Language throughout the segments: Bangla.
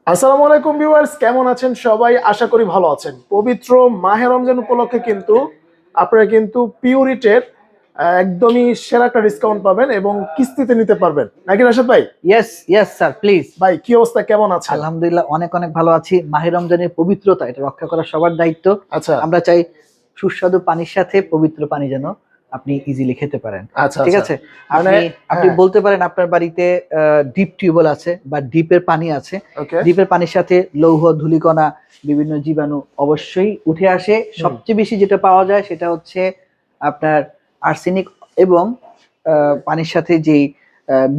আসসালামু আলাইকুম ভিউয়ার্স, কেমন আছেন সবাই? আশা করি ভালো আছেন। পবিত্র মাহে রমজান উপলক্ষে কিন্তু আপনারা কিন্তু পিউরিটের একদমই সেরা একটা ডিসকাউন্ট পাবেন এবং কিস্তিতে নিতে পারবেন নাকি রাশেদ ভাই? Yes yes sir, please. ভাই কি অবস্থা, কেমন আছেন? আলহামদুলিল্লাহ, অনেক অনেক ভালো আছি। মাহে রমজানের পবিত্রতা এটা রক্ষা করা সবার দায়িত্ব। আচ্ছা আমরা চাই সুস্বাদু পানির সাথে পবিত্র পানি যেন আপনি ইজিলি খেতে পারেন। আচ্ছা ঠিক আচ্ছা। আছে, মানে আপনি আপনি হ্যাঁ, বলতে পারেন আপনার বাড়িতে ডিপ টিউবওয়েল আছে বা ডিপের পানি আছে। ওকে। ডিপের পানির সাথে লৌহ ধূলিকণা বিভিন্ন জীবাণু অবশ্যই উঠে আসে। সবচেয়ে বেশি যেটা পাওয়া যায় সেটা হচ্ছে আপনার আর্সেনিক এবং পানির সাথে যেই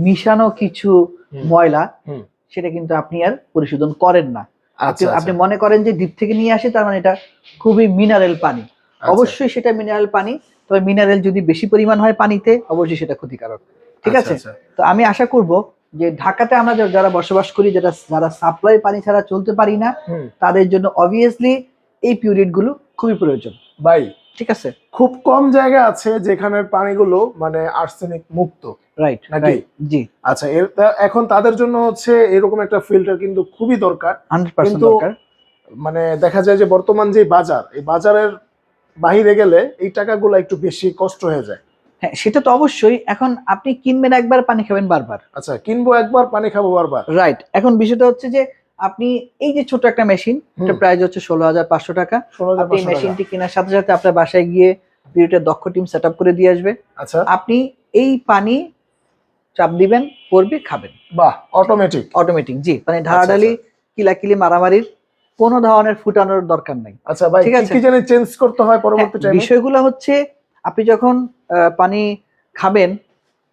মিশানো কিছু হুম ময়লা, হুম। সেটা কিন্তু আপনি আর পরিশোধন করেন না। আপনি আচ্ছা আপনি আচ্ছা মনে করেন যে ডিপ থেকে নিয়ে আসে, তার মানে এটা খুবই মিনারেল পানি। আচ্ছা অবশ্যই সেটা মিনারেল পানি, তবে মিনারেল যদি বেশি পরিমাণ হয় পানিতে, অবশ্যই সেটা ক্ষতিকারক। ঠিক আচ্ছা আছে, আচ্ছা। তো আমি আশা করব যে ঢাকাতে আমরা যারা বসবাস করি, যারা সাপ্লাই পানি ছাড়া চলতে পারি না, হুম। তাদের জন্য অবভিয়াসলি এই পিউরিট গুলো খুবই প্রয়োজন। ভাই ঠিক আছে, খুব কম জায়গা আছে যেখানের পানিগুলো মানে আর্সেনিক মুক্ত রাইট নাকি? রাইট, জি। আচ্ছা, এখন তাদের জন্য হচ্ছে এরকম একটা ফিল্টার কিন্তু খুবই দরকার। 100% কিন্তু দরকার। মানে দেখা যায় যে বর্তমান যে বাজার, এই বাজারের বাহিরে গেলে এই টাকাগুলো একটু বেশি কষ্ট হয়ে যায়। হ্যাঁ, সেটা তো অবশ্যই। এখন আপনি কিনবেন একবার, পানি খাবেন বারবার। আচ্ছা, কিনবো একবার, পানি খাবো বারবার। রাইট, এখন বিষয়টা হচ্ছে যে আপনি এই যে ছোট একটা মেশিন, এটা হুম। প্রাইস হচ্ছে 16,500 টাকা। 16,500 আপনি এই টাকা। মেশিনটি কেনার সাথে সাথে আপনার বাসায় গিয়ে পিউরিটের দক্ষ টিম সেট আপ করে দিয়ে আসবে। আচ্ছা। আপনি এই পানি চাপ দিবেন, পড়বে, খাবেন। বাহ, অটোমেটিক। অটোমেটিক, জি। মানে আচ্ছা ঢালাঢালি আচ্ছা। কিলাকিলি মারামারির কোনো ধরনের ফুটানোর দরকার নাই। আচ্ছা ভাই, ঠিক কি আছে, কি জানি চেঞ্জ করতে হয় হ্যাঁ, পরবর্তী টাইমে? বিষয়গুলো হচ্ছে আপনি যখন পানি খাবেন,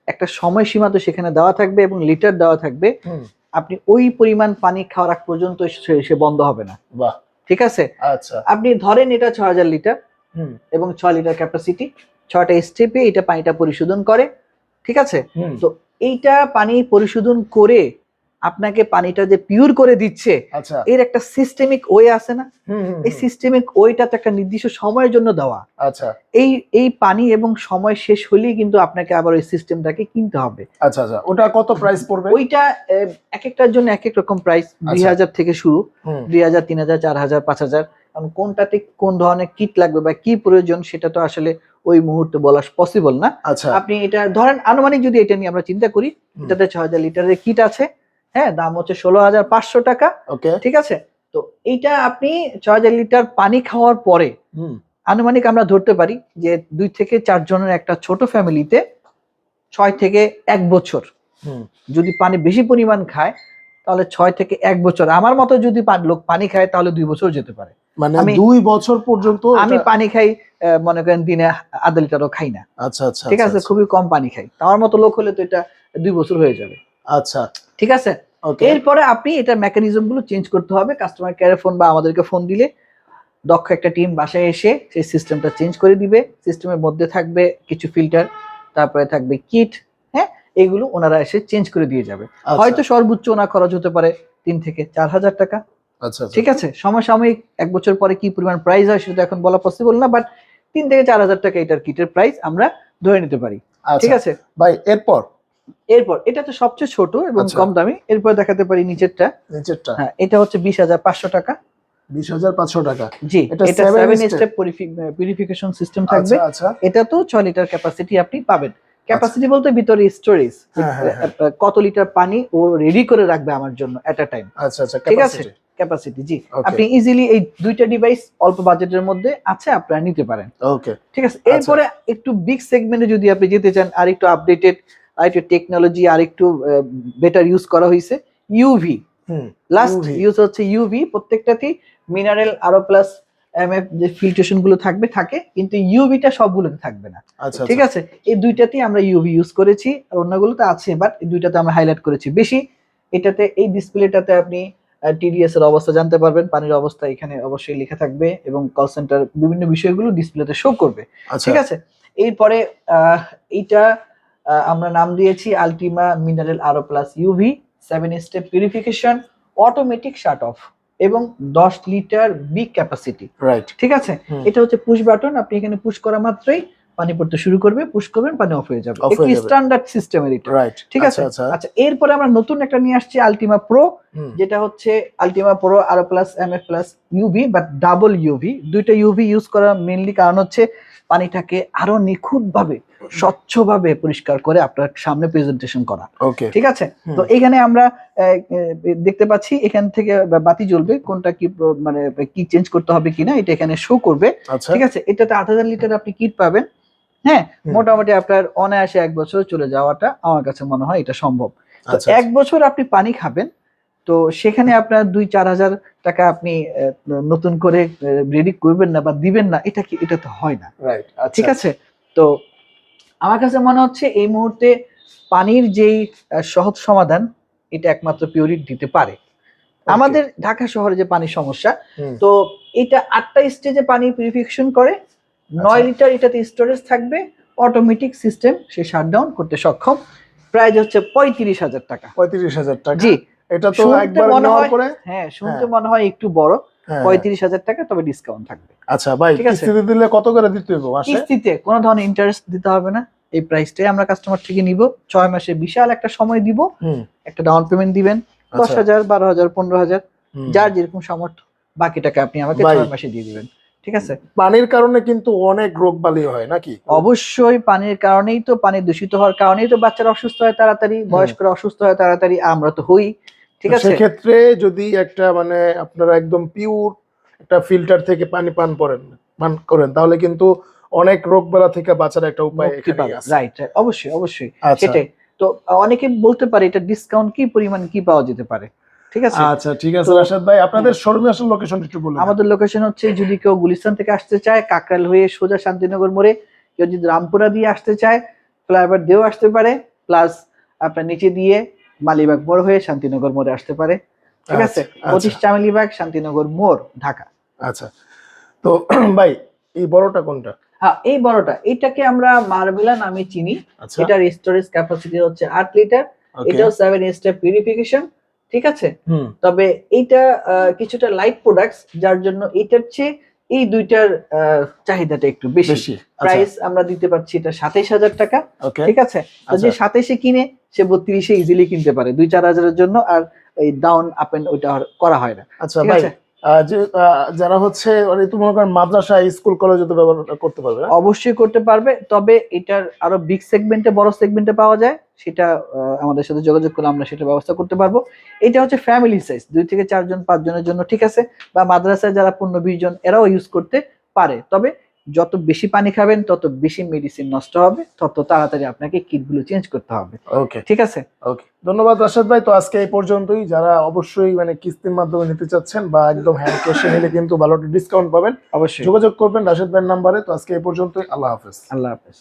একটা সময়সীমা তো সেখানে দেওয়া থাকবে এবং লিটার দেওয়া থাকবে। হুম। আপনি ওই পরিমাণ পানি খাওয়ার আগ পর্যন্ত সে বন্ধ হবে না। বাহ। ঠিক আছে, আচ্ছা। আপনি ধরেন এটা 6,000 লিটার হুম এবং 6 লিটার ক্যাপাসিটি, 6টা স্টেপে এটা পানিটা পরিশোধন করে। ঠিক আছে, হুম। তো এইটা পানি পরিশোধন করে আপনাকে পানিটা যে পিওর করে দিচ্ছে, আচ্ছা। এর একটা সিস্টেমিক ওয়ে আছে না? হুম হুম এই হুম। সিস্টেমিক ওয়েটা তো একটা নির্দিষ্ট সময়ের জন্য দেওয়া। আচ্ছা এই এই পানি এবং সময় শেষ হলেই কিন্তু আপনাকে আবার ওই সিস্টেমটাকে কিনতে হবে। আচ্ছা আচ্ছা। ওটা কত প্রাইস পড়বে? ওইটা এক একটার জন্য এক এক রকম প্রাইস। আচ্ছা। 2,000 থেকে শুরু, হুম 2,000, 3,000, 4,000, 5,000। কারণ কোনটাতে কোন ধরনের কিট লাগবে বা কি প্রয়োজন সেটা তো আসলে ওই মুহূর্তে বলা পসিবল না। আচ্ছা। আপনি এটা ধরেন আনুমানিক যদি এটা নিয়ে আমরা চিন্তা করি, হুম। এটাতে 6,000 লিটারের কিট আছে। হ্যাঁ, দাম হচ্ছে 16,500 টাকা। ওকে। ঠিক আছে, তো এইটা আপনি 6,000 লিটার পানি খাওয়ার পরে হুম আনুমানিক আমরা ধরতে পারি যে 2 থেকে 4 জনের একটা ছোট ফ্যামিলিতে 6 থেকে 1 বছর হুম। যদি পানি বেশি পরিমাণ খায়, তাহলে 6 থেকে 1 বছর, আমার মতো যদি লোক পানি খায়, তাহলে 2 বছর যেতে পারে। মানে আমি 2 বছর পর্যন্ত আমি এটা? পানি খাই, মনে করেন দিনে আধা লিটারও খাই না। আচ্ছা আচ্ছা ঠিক আচ্ছা আছে, আচ্ছা। খুবই কম পানি খাই। তো আমার মতো লোক হলে তো এটা 2 বছর হয়ে যাবে। আচ্ছা। ঠিক আছে, ওকে। এরপরে আপনি এটার মেকানিজম গুলো চেঞ্জ করতে হবে। কাস্টমার কেয়ারে ফোন বা আমাদেরকে ফোন দিলে দক্ষ একটা টিম বাসায় এসে সেই সিস্টেমটা চেঞ্জ করে দিবে। সিস্টেমের মধ্যে থাকবে কিছু ফিল্টার, তারপরে থাকবে কিট। হ্যাঁ, এগুলো ওনারা এসে চেঞ্জ করে দিয়ে যাবে। আচ্ছা হয়তো সর্বোচ্চ ওনার খরচ হতে পারে 3 থেকে 4,000 টাকা। আচ্ছা আচ্ছা। ঠিক আছে, সমসাময়িক 1 বছর পরে কি পরিমাণ প্রাইস হয় সেটা এখন বলা পসিবল না, বাট 3 থেকে 4,000 টাকা এটার কিটের প্রাইস আমরা ধরে নিতে পারি। ঠিক আচ্ছা আছে, ভাই, এরপর? এরপর এটা তো সবচেয়ে ছোট এবং আচ্ছা, কম দামি। এরপর দেখাতে পারি নিচেরটা। নিচেরটা? হ্যাঁ, এটা হচ্ছে 20,500 টাকা। 20,500 টাকা। জি, এটা এটা 7 7 স্টেপ? স্টেপ পিউরিফিকেশন সিস্টেম থাকবে। আচ্ছা আচ্ছা এটা তো 6 লিটার ক্যাপাসিটি আপনি পাবেন। আচ্ছা। ক্যাপাসিটি বলতে ভিতরে স্টোরেজ, হ্যাঁ হ্যাঁ হ্যাঁ। কত লিটার পানি ও রেডি করে রাখবে আমার জন্য এট আ টাইম। আচ্ছা আচ্ছা, ঠিক আছে, ক্যাপাসিটি। ক্যাপাসিটি, জি। ওকে আপনি ইজিলি এই দুইটা ডিভাইস অল্প বাজেটের মধ্যে আছে, আপনারা নিতে পারেন। ওকে। ঠিক আছে, আচ্ছা। এরপরে একটু বিগ সেগমেন্টে যদি আপনি যেতে চান, আর একটু আপডেটেড, আর একটু টেকনোলজি, আর একটু বেটার ইউজ করা হয়েছে ইউভি। হুম। Last UV. ইউজ হচ্ছে ইউভি। প্রত্যেকটাতেই মিনারেল আরো প্লাস এমএফ যে ফিল্ট্রেশন গুলো থাকবে থাকে, কিন্তু ইউভিটা সবগুলোতে থাকবে না। আচ্ছা ঠিক আচ্ছা। আছে, এই দুইটাতেই আমরা ইউভি ইউজ করেছি, আর অন্যগুলোতে আছে, বাট এই দুইটাতে আমরা হাইলাইট করেছি বেশি। এটাতে এই ডিসপ্লেটাতে আপনি টিডিএস এর অবস্থা জানতে পারবেন, পানির অবস্থা এখানে অবশ্যই লেখা থাকবে এবং কল সেন্টার বিভিন্ন বিষয়গুলো ডিসপ্লেতে শো করবে। আচ্ছা। ঠিক আছে, এরপরে আহ, এইটা আমরা নাম দিয়েছি আলটিমা মিনারেল আরো plus UV 7 step purification, automatic shut of এবং 10 লিটার বিগ ক্যাপাসিটি। রাইট। ঠিক আছে, হুম। এটা হচ্ছে পুশ বাটন। আপনি এখানে পুশ করা মাত্রই পানি পড়তে শুরু করবে, পুশ করবেন, পানি অফ হয়ে যাবে। Off হয়ে একটি যাবে। স্ট্যান্ডার্ড সিস্টেমের এটা, রাইট, ঠিক আছে? আচ্ছা। আচ্ছা, এরপরে আমরা নতুন একটা নিয়ে আসছি আলটিমা প্রো, যেটা হচ্ছে আলটিমা প্রো আরো plus MF plus UV, but double UV. দুইটা ইউভি ইউজ করার মেইনলি কারণ হচ্ছে পানিটাকে আরো নিখুঁতভাবে, স্বচ্ছভাবে পরিষ্কার করে আপনার সামনে প্রেজেন্টেশন করা। ওকে, ঠিক আছে? তো এখানে আমরা দেখতে পাচ্ছি এখান থেকে বাতি জ্বলবে, কোনটা কি মানে কি চেঞ্জ করতে হবে কিনা এটা এখানে শো করবে। আচ্ছা, ঠিক আছে? এটাতে 8000 লিটার আপনি কিট পাবেন। হ্যাঁ, মোটামুটি আপনার অনায়াসে 1 বছর চলে যাওয়াটা আমার কাছে মনে হয় এটা সম্ভব। তো আচ্ছা, 1 বছর আপনি পানি খাবেন, তো সেখানে আপনার 2-4 হাজার টাকা আপনি নতুন করে রেডি করবেন না বা দিবেন না, এটা কি? এটা তো হয় না। রাইট, ঠিক আছে? তো আমার কাছে মনে হচ্ছে এই মুহূর্তে পানির যেই সহজ সমাধান, এটা একমাত্র পিউরিট দিতে পারে। আমাদের ঢাকা শহরে যে পানির সমস্যা, তো এটা 8টা স্টেজে পানি পিউরিফিকেশন করে, 9 লিটার এটাতে স্টোরেজ থাকবে, অটোমেটিক সিস্টেম সে শাটডাউন করতে সক্ষম। প্রাইস হচ্ছে 35,000 টাকা। 35,000 টাকা। জি, এটা তো শুনতে একবার মনে নেওয়ার হয়, পরে হ্যাঁ শুনতে মনে হয় একটু বড়, হ্যাঁ। 35,000 টাকা, তবে ডিসকাউন্ট থাকবে। আচ্ছা ভাই, ঠিক আছে? কিস্তিতে দিলে কত করে দিতে হবে মাসে? কিস্তিতে কোনো ধরনের ইন্টারেস্ট দিতে হবে না, এই প্রাইসটাই আমরা কাস্টমার থেকে নিব। 6 মাসে বিশাল একটা সময় দিব, একটা ডাউন পেমেন্ট দিবেন 10,000, 12,000, 15,000, যার যেরকম সামর্থ্য, বাকি টাকা আপনি আমাকে 6 মাসে দিয়ে দিবেন। ঠিক আছে? পানির কারণে কিন্তু অনেক রোগবালি হয় নাকি? অবশ্যই পানির কারণেই তো, পানি দূষিত হওয়ার কারণেই তো বাচ্চারা অসুস্থ হয় তাড়াতাড়ি, বয়স্করা অসুস্থ হয় তাড়াতাড়ি, আমরা তো হই। ঠিক আছে? সেক্ষেত্রে যদি একটা মানে আপনারা একদম পিওর একটা ফিল্টার থেকে পানি পান করেন তাহলে কিন্তু অনেক রোগবালা থেকে বাঁচার একটা উপায় এখানে আছে। রাইট, অবশ্যই অবশ্যই। আচ্ছা। সেটাই তো, অনেকে বলতে পারে এটা ডিসকাউন্ট কি পরিমাণ কি পাওয়া যেতে পারে। ঠিক আছে? আচ্ছা, ঠিক আছে রাশেদ ভাই, আপনাদের শোরুমে আসলে লোকেশন একটু বলুন। আমাদের লোকেশন হচ্ছে, যদি কেউ গুলিস্তান থেকে আসতে চায়, কাকরাইল হয়ে সোজা শান্তিনগর মোড়ে, কেউ যদি রামপুরা দিয়ে আসতে চায়, ফ্লাইওভার দিয়েও আসতে পারে, প্লাস আপনার নিচে দিয়ে মালিবাগ মোড় হয়ে শান্তিনগর মোড়ে আসতে পারে। ঠিক আছে? 25 চামেলিবাগ, শান্তিনগর মোড়, ঢাকা। আচ্ছা, তো ভাই এই বড়টা কোনটা? হ্যাঁ, এই বড়টা, এটাকে আমরা মার্বেলা নামে চিনি। এটার স্টোরেজ ক্যাপাসিটি হচ্ছে 8 লিটার, এটাও 7 স্টেপ পিউরিফিকেশন। ঠিক আছে? তবে এইটা কিছুটা লাইট প্রোডাক্টস, যার জন্য এটার চেয়ে এই দুইটার চাহিদাটা একটু বেশি। প্রাইস আমরা দিতে পারছি এটা 27,000 টাকা। ঠিক আছে? তো যে 27-এ কিনে সে 32-এ ইজিলি কিনতে পারে, 2-4 হাজারের জন্য, আর এই ডাউন আপ এন্ড ওইটা করা হয় না। আচ্ছা ভাই, যে যারা হচ্ছে মনে করেন মাদ্রাসা, স্কুল, কলেজে তো ব্যবহার করতে পারবে? অবশ্যই করতে পারবে, তবে এটার আরো বিগ সেগমেন্টে, বড় সেগমেন্টে পাওয়া যায়, সেটা আমাদের সাথে যোগাযোগ করলে আমরা সেটা ব্যবস্থা করতে পারবো। এটা হচ্ছে ফ্যামিলি সাইজ, 2 থেকে 4 জন 5 জনের জন্য, ঠিক আছে? বা মাদ্রাসায় যারা 15-20 জন, এরাও ইউজ করতে পারে। তবে যত বেশি পানি খাবেন তত বেশি মেডিসিন নষ্ট হবে, তত তাড়াতাড়ি আপনাকে কিটগুলো চেঞ্জ করতে হবে। ওকে, ঠিক আছে? ওকে, ধন্যবাদ রাশেদ ভাই। তো আজকে এই পর্যন্তই। যারা অবশ্যই মানে কিস্তির মাধ্যমে নিতে চাচ্ছেন বা একদম হ্যান্ড ক্যাশে নিলে কিন্তু ভালো ডিসকাউন্ট পাবেন, অবশ্যই যোগাযোগ করবেন রাশেদ ভাইয়ের নাম্বারে। তো আজকে এই পর্যন্তই, আল্লাহ হাফেজ। আল্লাহ হাফেজ।